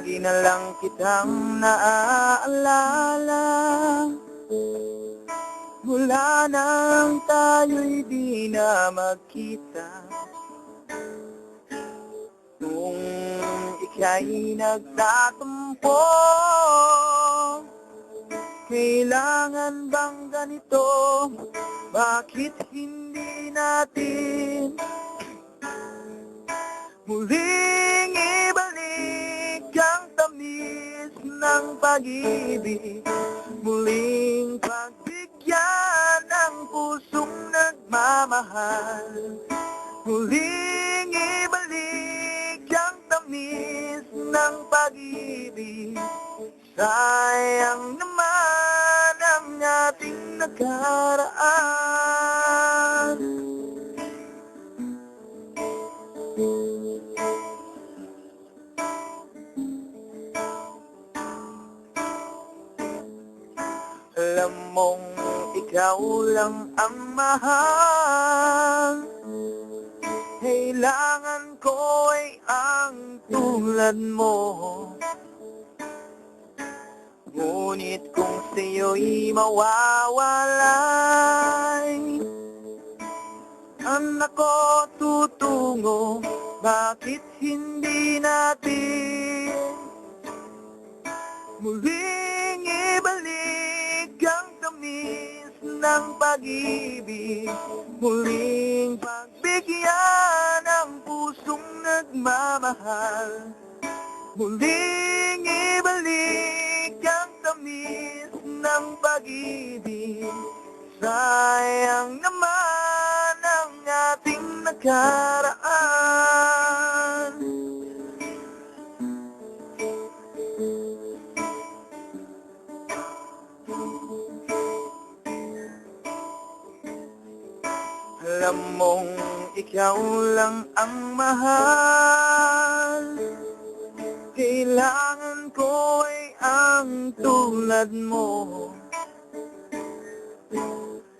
Lagi na lang kitang naaalala mula nang tayo'y di na magkita. Kung ika'y nagtatampo, kailangan bang ganito? Bakit hindi natin muling ibalik ang tamis ng pag-ibig? Muling pagbigyan ng pusong nagmamahal. Muling ibalik ang tamis ng pag-ibig. Sayang naman ang ating nakaraan. Alam mong ikaw lang ang mahal. Kailangan ko ay ang tulad mo. Ngunit kung sa'yo'y mawawalay, anak ko tutungo. Bakit hindi natin muling ibalik ang tamis ng pag-ibig? Muling pagbigyan ng pusong nagmamahal. Muling ibalik ang tamis ng pag-ibig. Sayang naman ang ating nakaraan. Alam mong ikaw lang ang mahal. Kailangan ko ay ang tulad mo.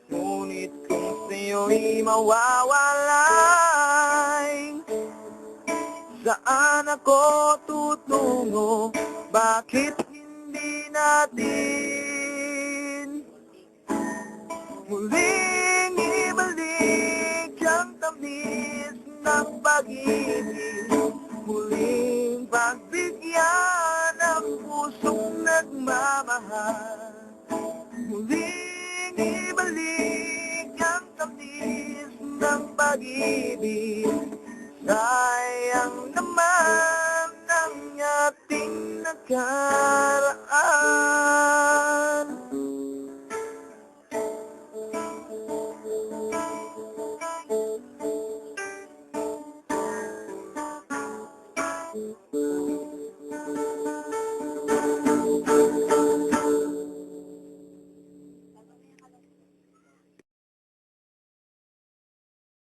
Ngunit kung sa'yo'y mawawalay, saan ako tutungo? Bakit hindi natin muling ibalik ang tamis ng pag-ibig? Muling pagbigyan ng pusong nagmamahal. Muling ibalik ang tamis ng pag-ibig. Sayang naman ang ating nakaraan.